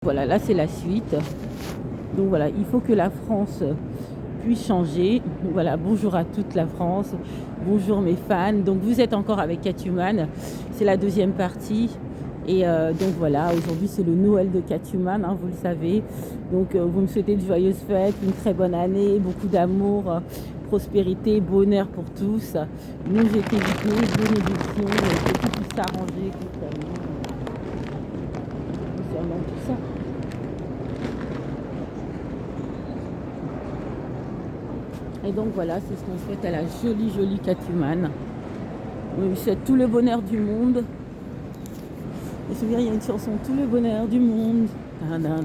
Voilà, là c'est la suite. Donc voilà, il faut que la France puisse changer. Donc voilà, bonjour à toute la France, bonjour mes fans. Donc vous êtes encore avec Catwoman, c'est la deuxième partie. Et donc voilà, aujourd'hui c'est le Noël de Catwoman, hein, vous le savez. Donc vous me souhaitez de joyeuses fêtes, une très bonne année, beaucoup d'amour, prospérité, bonheur pour tous. Longévité, bénédiction, que tout puisse s'arranger concernant tout ça. Et donc voilà, c'est ce qu'on souhaite à la jolie Catwoman. On lui souhaite tout le bonheur du monde. Et se souviens, il y a une chanson, tout le bonheur du monde. Alors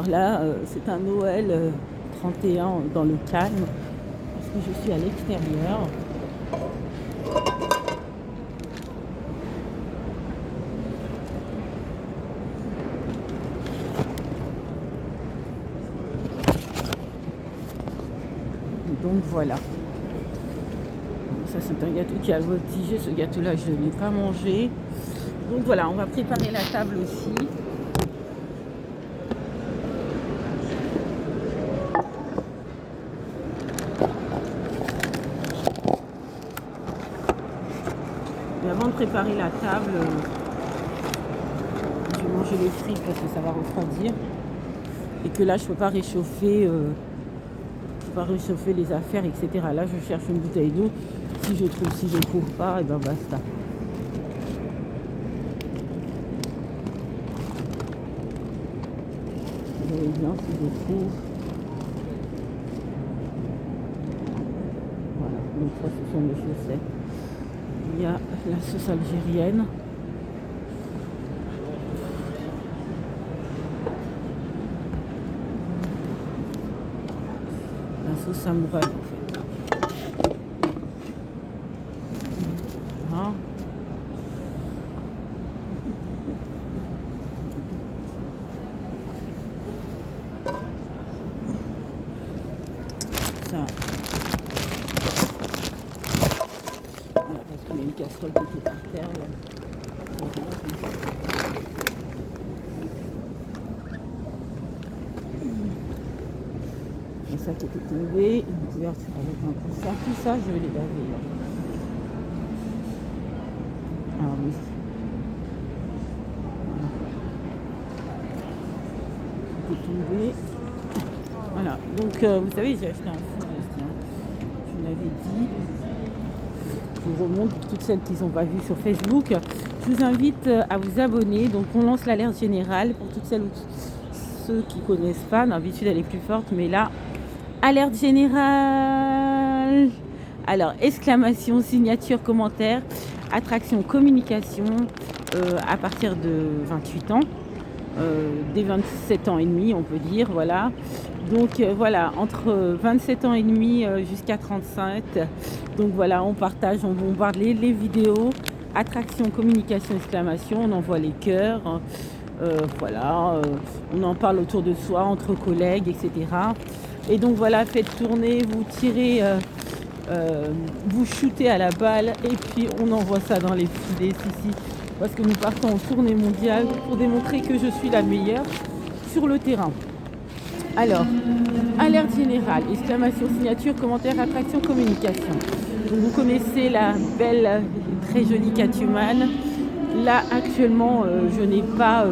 là, c'est un Noël 31 dans le calme, parce que je suis à l'extérieur. Donc voilà. Ça c'est un gâteau qui a voltigé. Ce gâteau là je ne l'ai pas mangé. Donc voilà, on va préparer la table aussi. Et avant de préparer la table, je vais manger les frites parce que ça va refroidir. Et que là je ne peux pas réchauffer. Réchauffer les affaires, etc. Là, je cherche une bouteille d'eau. Si je trouve pas, et ben basta. Vous voyez bien si je trouve. Voilà, donc ça, ce sont mes chaussettes. Il y a la sauce algérienne. La sauce samouraï, en fait. Voilà. Ça. Voilà, parce qu'il y a une casserole qui était par terre. Là. Et ça qui était tombé, une couverture avec un coussin, tout ça, je vais les laver. Là. Alors, oui. Voilà. Tout tombé. Voilà, donc vous savez, j'ai acheté un four aussi, hein. Je vous l'avais dit. Je vous remonte pour toutes celles qui ne sont pas vues sur Facebook. Je vous invite à vous abonner. Donc on lance l'alerte générale pour toutes celles ou ceux qui ne connaissent pas. D'habitude elle est plus forte, mais là, alerte générale. Alors, exclamation, signature, commentaire, attraction, communication à partir de 28 ans. Des 27 ans et demi, on peut dire, voilà. Donc voilà, entre 27 ans et demi jusqu'à 35. Donc voilà, on partage, on bombarde les vidéos. Attraction, communication, exclamation, on envoie les cœurs. Voilà, on en parle autour de soi, entre collègues, etc. Et donc voilà, faites tourner, vous tirez, vous shootez à la balle et puis on envoie ça dans les filets, parce que nous partons en tournée mondiale pour démontrer que je suis la meilleure sur le terrain. Alors, alerte générale, exclamation, signature, commentaire, attraction, communication. Donc vous connaissez la belle, très jolie Catwoman. Là, actuellement, je n'ai pas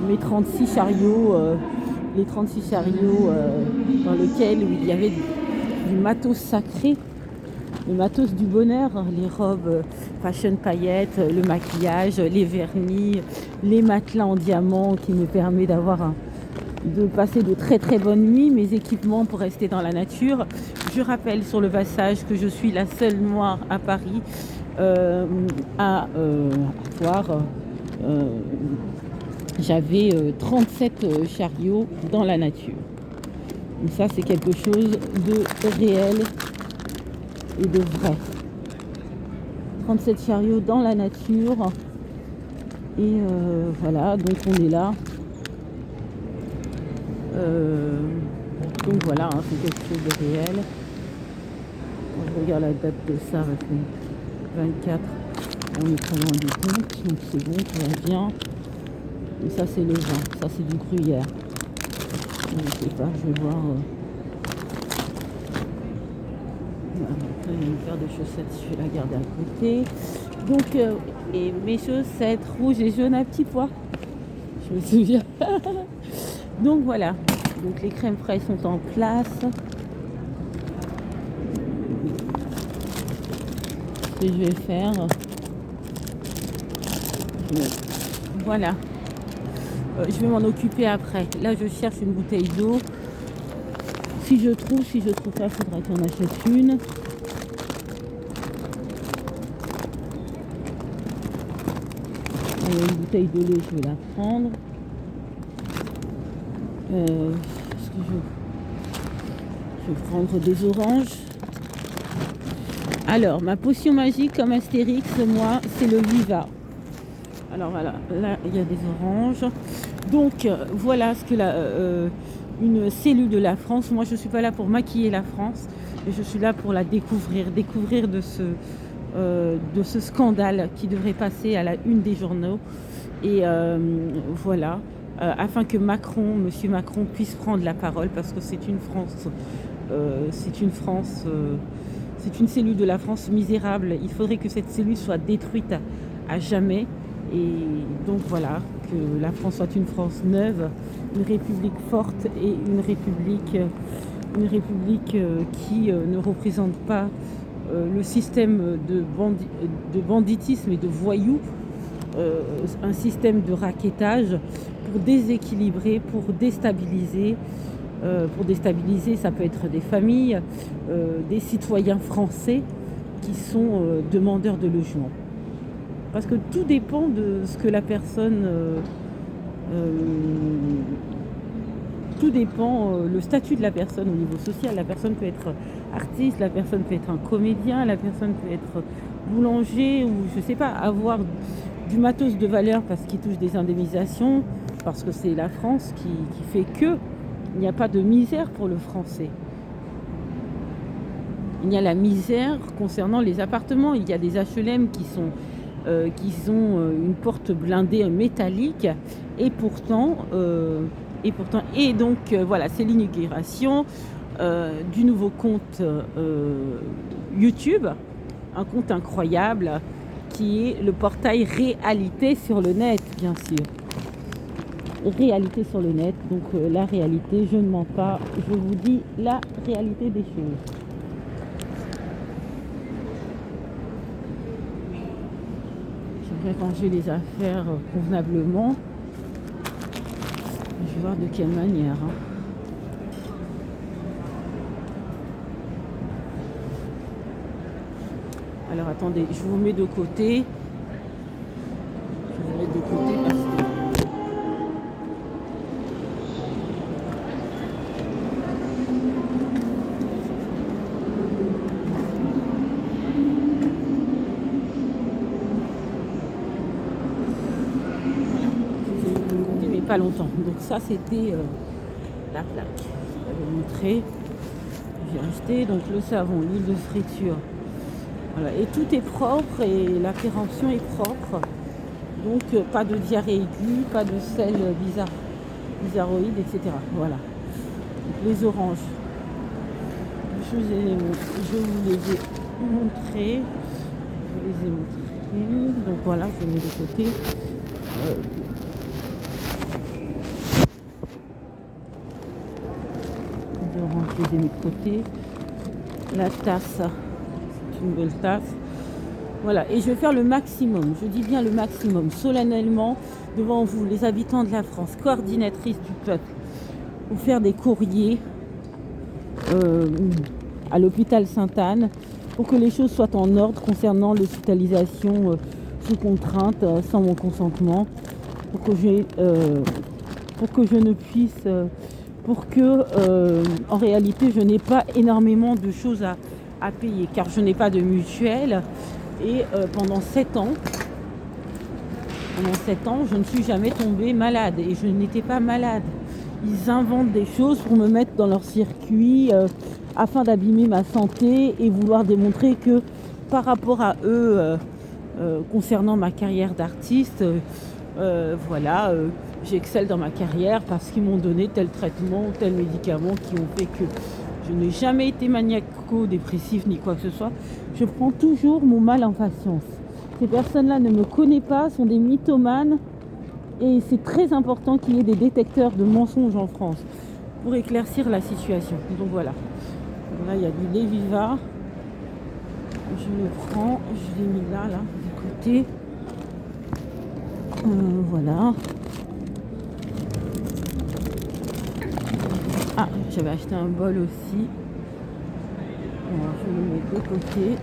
mes 36 chariots, les 36 chariots dans lesquels il y avait du matos sacré, le matos du bonheur, les robes fashion paillettes, le maquillage, les vernis, les matelas en diamant qui me permet de passer de très très bonnes nuits, mes équipements pour rester dans la nature. Je rappelle sur le passage que je suis la seule noire à Paris à avoir. J'avais 37 chariots dans la nature. Donc ça c'est quelque chose de réel et de vrai. 37 chariots dans la nature. Et voilà, donc on est là. Donc voilà, hein, c'est quelque chose de réel. Quand je regarde la date de ça, 24 On est très loin du compte, donc c'est bon, tout va bien. Et ça c'est le vin, ça c'est du gruyère. Je ne sais pas, je vais voir. Voilà, après, il y a une paire de chaussettes, je vais la garder à côté. Donc, et mes chaussettes rouges et jaunes à petits pois. Je me souviens. Donc voilà. Donc les crèmes fraîches sont en place. Ce que je vais faire. Voilà. Je vais m'en occuper après. Là, je cherche une bouteille d'eau. Si je trouve pas, il faudra qu'on achète une. Une bouteille de lait, je vais la prendre. Je vais prendre des oranges. Alors, ma potion magique comme Astérix, moi, c'est le Viva. Alors voilà, là, il y a des oranges. Donc, voilà ce que une cellule de la France. Moi, je ne suis pas là pour maquiller la France, mais je suis là pour la découvrir de ce scandale qui devrait passer à la une des journaux. Et voilà, afin que Monsieur Macron puisse prendre la parole, parce que c'est une cellule de la France misérable. Il faudrait que cette cellule soit détruite à jamais. Et donc voilà, que la France soit une France neuve, une république forte et une république qui ne représente pas le système de banditisme et de voyous, un système de rackettage pour déséquilibrer, pour déstabiliser. Ça peut être des familles, des citoyens français qui sont demandeurs de logement. Parce que tout dépend de ce que la personne... tout dépend, le statut de la personne au niveau social. La personne peut être artiste, la personne peut être un comédien, la personne peut être boulanger ou je sais pas, avoir du matos de valeur parce qu'il touche des indemnisations, parce que c'est la France qui fait que il n'y a pas de misère pour le français. Il y a la misère concernant les appartements. Il y a des HLM qui ont une porte blindée métallique et pourtant voilà, c'est l'inauguration du nouveau compte YouTube, un compte incroyable qui est le portail Réalité sur le net, bien sûr. Réalité sur le net, donc la réalité, je ne mens pas, je vous dis la réalité des choses. J'aimerais ranger les affaires convenablement. Je vais voir de quelle manière. Alors attendez, je vous mets de côté. Parce que pas longtemps. Donc ça c'était la plaque. Je vais vous montrer. J'ai acheté donc le savon, l'huile de friture. Voilà. Et tout est propre et la péremption est propre. Donc pas de diarrhée aiguë, pas de sel bizarroïde, etc. Voilà. Donc, les oranges. Je vous les ai montrés. Donc voilà, je mets de côté. Je les ai mis de côté. La tasse, c'est une belle tasse. Voilà, et je vais faire le maximum, je dis bien le maximum, solennellement, devant vous, les habitants de la France, coordinatrice du peuple, pour faire des courriers à l'hôpital Sainte-Anne, pour que les choses soient en ordre concernant l'hospitalisation sous contrainte, sans mon consentement, pour que en réalité je n'ai pas énormément de choses à payer, car je n'ai pas de mutuelle et pendant 7 ans je ne suis jamais tombée malade et je n'étais pas malade. Ils inventent des choses pour me mettre dans leur circuit afin d'abîmer ma santé et vouloir démontrer que par rapport à eux concernant ma carrière d'artiste. Voilà, j'excelle dans ma carrière parce qu'ils m'ont donné tel traitement, tel médicament qui ont fait que je n'ai jamais été maniaco-dépressif ni quoi que ce soit. Je prends toujours mon mal en patience. Ces personnes-là ne me connaissent pas, sont des mythomanes et c'est très important qu'il y ait des détecteurs de mensonges en France pour éclaircir la situation. Donc voilà. Donc là, il y a du Leviva. Je le prends, je l'ai mis là, du côté. Voilà. Ah, j'avais acheté un bol aussi. Alors, je le mets de côté.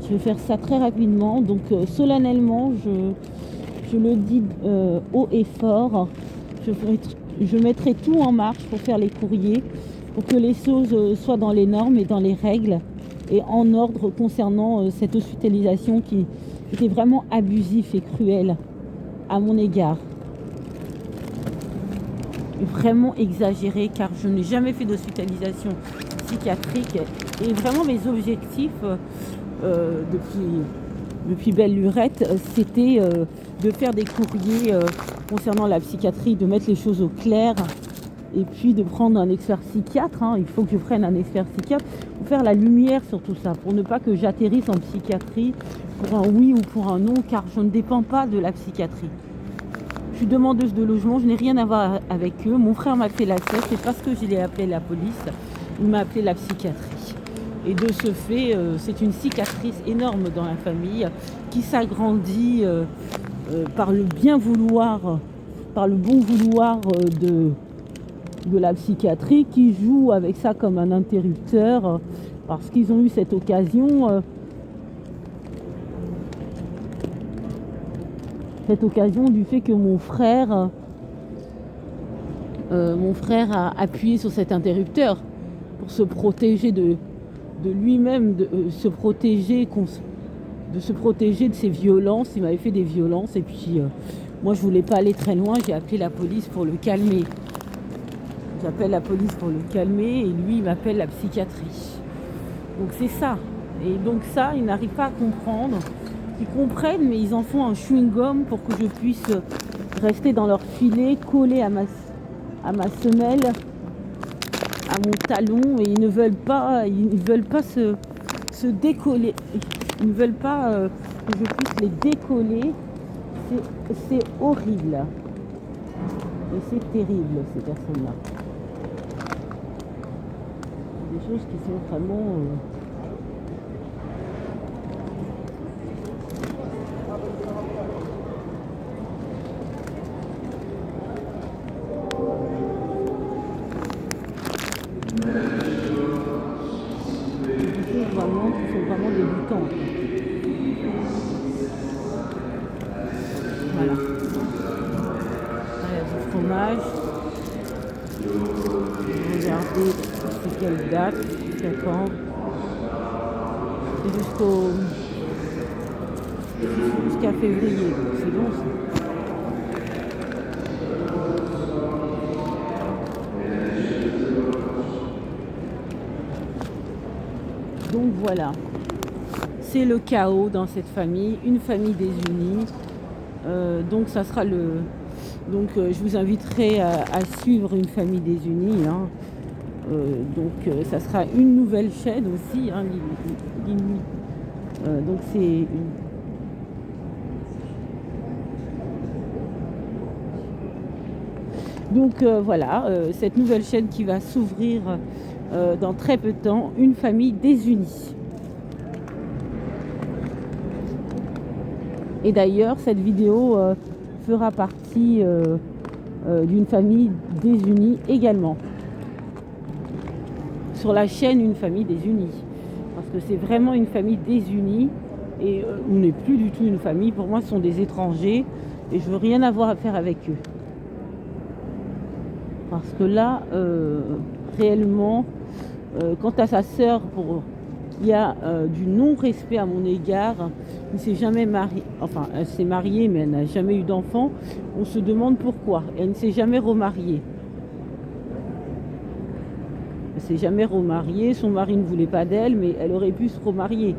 Je vais faire ça très rapidement. Donc, solennellement, je le dis haut et fort. Je mettrai tout en marche pour faire les courriers, pour que les choses soient dans les normes et dans les règles et en ordre concernant cette hospitalisation qui était vraiment abusive et cruelle à mon égard. Vraiment exagéré car je n'ai jamais fait d'hospitalisation psychiatrique et vraiment mes objectifs depuis belle lurette, c'était de faire des courriers concernant la psychiatrie, de mettre les choses au clair et puis de prendre un expert psychiatre. Il faut que je prenne un expert psychiatre pour faire la lumière sur tout ça, pour ne pas que j'atterrisse en psychiatrie pour un oui ou pour un non, car je ne dépends pas de la psychiatrie. Je suis demandeuse de logement, je n'ai rien à voir avec eux. Mon frère m'a fait la tête, c'est parce que je l'ai appelé la police, il m'a appelé la psychiatrie. Et de ce fait, c'est une cicatrice énorme dans la famille qui s'agrandit par le bien vouloir, par le bon vouloir de la psychiatrie qui joue avec ça comme un interrupteur parce qu'ils ont eu cette occasion du fait que mon frère a appuyé sur cet interrupteur pour se protéger de lui-même, de se protéger de ses violences. Il m'avait fait des violences et puis moi je voulais pas aller très loin, j'ai appelé la police pour le calmer. J'appelle la police pour le calmer et lui il m'appelle la psychiatrie. Donc c'est ça. Et donc ça, ils n'arrivent pas à comprendre. Ils comprennent mais ils en font un chewing-gum pour que je puisse rester dans leur filet, collé à ma semelle, à mon talon, et ils ne veulent pas se décoller. Ils ne veulent pas que je puisse les décoller. C'est horrible. Et c'est terrible, ces personnes-là. Des choses qui sont vraiment... qui sont vraiment débutants. Voilà. Il y a du fromage. Regardez c'est quelle date, jusqu'à quand. C'est jusqu'à février, donc c'est bon ça. Donc voilà, c'est le chaos dans cette famille, une famille désunie. Donc ça sera je vous inviterai à suivre une famille désunie. Ça sera une nouvelle chaîne aussi. Donc c'est une... Donc voilà, cette nouvelle chaîne qui va s'ouvrir dans très peu de temps, une famille désunie. Et d'ailleurs, cette vidéo fera partie d'une famille désunie également. Sur la chaîne Une famille désunie. Parce que c'est vraiment une famille désunie et on n'est plus du tout une famille. Pour moi, ce sont des étrangers et je veux rien avoir à faire avec eux. Parce que là, réellement, quant à sa sœur, qui a du non-respect à mon égard, elle ne s'est jamais mariée, enfin elle s'est mariée mais elle n'a jamais eu d'enfant, on se demande pourquoi. Elle ne s'est jamais remariée. s'est jamais remariée, son mari ne voulait pas d'elle, mais elle aurait pu se remarier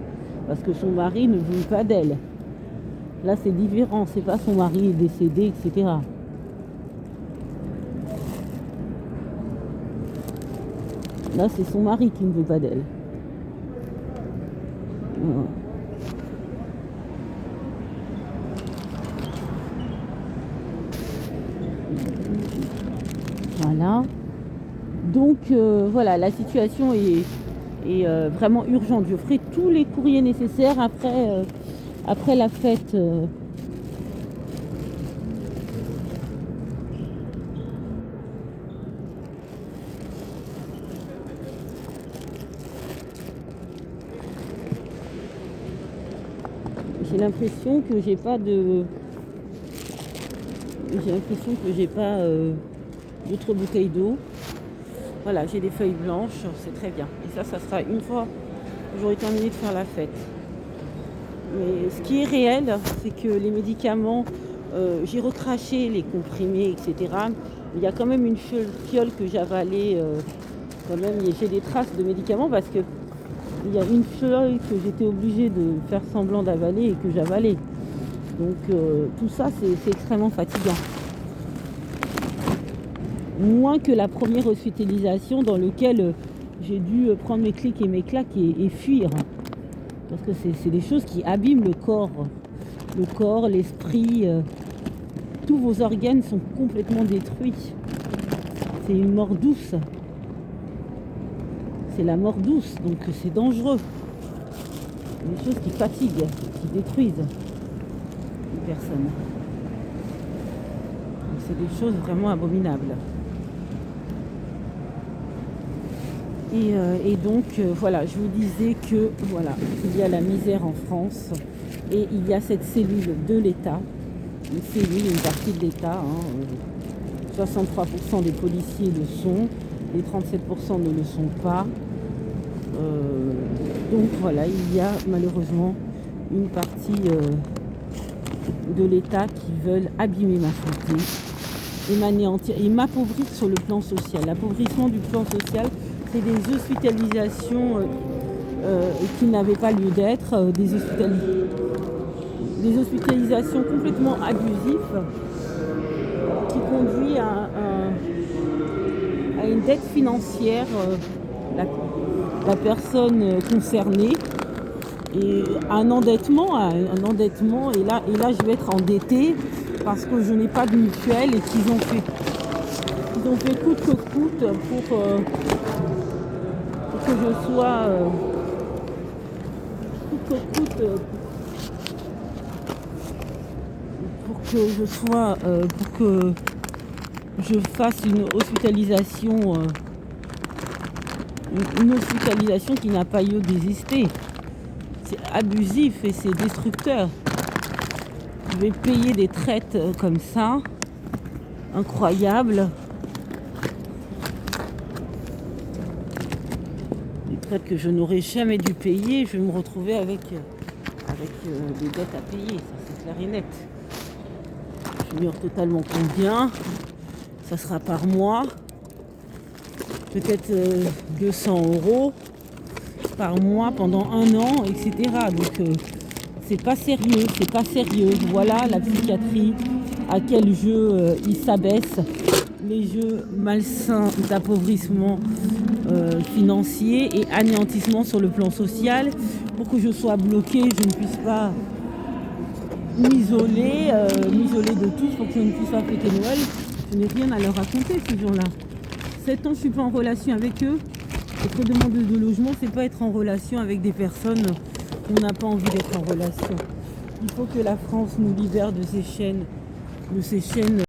parce que son mari ne voulait pas d'elle. Là, c'est différent, c'est pas son mari est décédé, etc. Là, c'est son mari qui ne veut pas d'elle. Voilà. Donc, voilà, la situation est vraiment urgente. Je ferai tous les courriers nécessaires après la fête. J'ai l'impression que j'ai pas d'autres bouteilles d'eau. Voilà, j'ai des feuilles blanches, c'est très bien. Et ça sera une fois que j'aurai terminé de faire la fête. Mais ce qui est réel, c'est que les médicaments, j'ai recraché les comprimés, etc. Il y a quand même une fiole que j'avalais, quand même, j'ai des traces de médicaments parce que il y a une fiole que j'étais obligée de faire semblant d'avaler et que j'avalais. Donc tout ça, c'est extrêmement fatigant. Moins que la première hospitalisation dans laquelle j'ai dû prendre mes clics et mes claques et fuir. Parce que c'est des choses qui abîment le corps. Le corps, l'esprit, tous vos organes sont complètement détruits. C'est une mort douce. C'est la mort douce, donc c'est dangereux. Des choses qui fatiguent, qui détruisent les personnes. Donc c'est des choses vraiment abominables. Et donc, voilà, je vous disais que, voilà, il y a la misère en France et il y a cette cellule de l'État, une partie de l'État, 63% des policiers le sont, les 37% ne le sont pas. Donc voilà, il y a malheureusement une partie de l'État qui veulent abîmer ma santé et m'anéantir et m'appauvrir sur le plan social. L'appauvrissement du plan social, c'est des hospitalisations qui n'avaient pas lieu d'être, des hospitalisations complètement abusives qui conduisent à une dette financière. La personne concernée et un endettement et là je vais être endettée parce que je n'ai pas de mutuelle et qu'ils ont fait coûte que coûte pour que je sois pour que je fasse une hospitalisation qui n'a pas lieu d'exister. C'est abusif et c'est destructeur. Je vais payer des traites comme ça, incroyables. Des traites que je n'aurais jamais dû payer. Je vais me retrouver avec des dettes à payer, ça c'est clair et net. J'ignore totalement combien. Ça sera par mois. Peut-être 200 € par mois pendant 1 an, etc. Donc c'est pas sérieux. Voilà la psychiatrie, à quel jeu il s'abaisse, les jeux malsains d'appauvrissement financier et anéantissement sur le plan social pour que je sois bloquée, je ne puisse pas m'isoler de tous pour que je ne puisse pas fêter Noël. Je n'ai rien à leur raconter, ces gens-là. 7 ans, je ne suis pas en relation avec eux. Être demandeuse de logement, c'est pas être en relation avec des personnes où on n'a pas envie d'être en relation. Il faut que la France nous libère de ces chaînes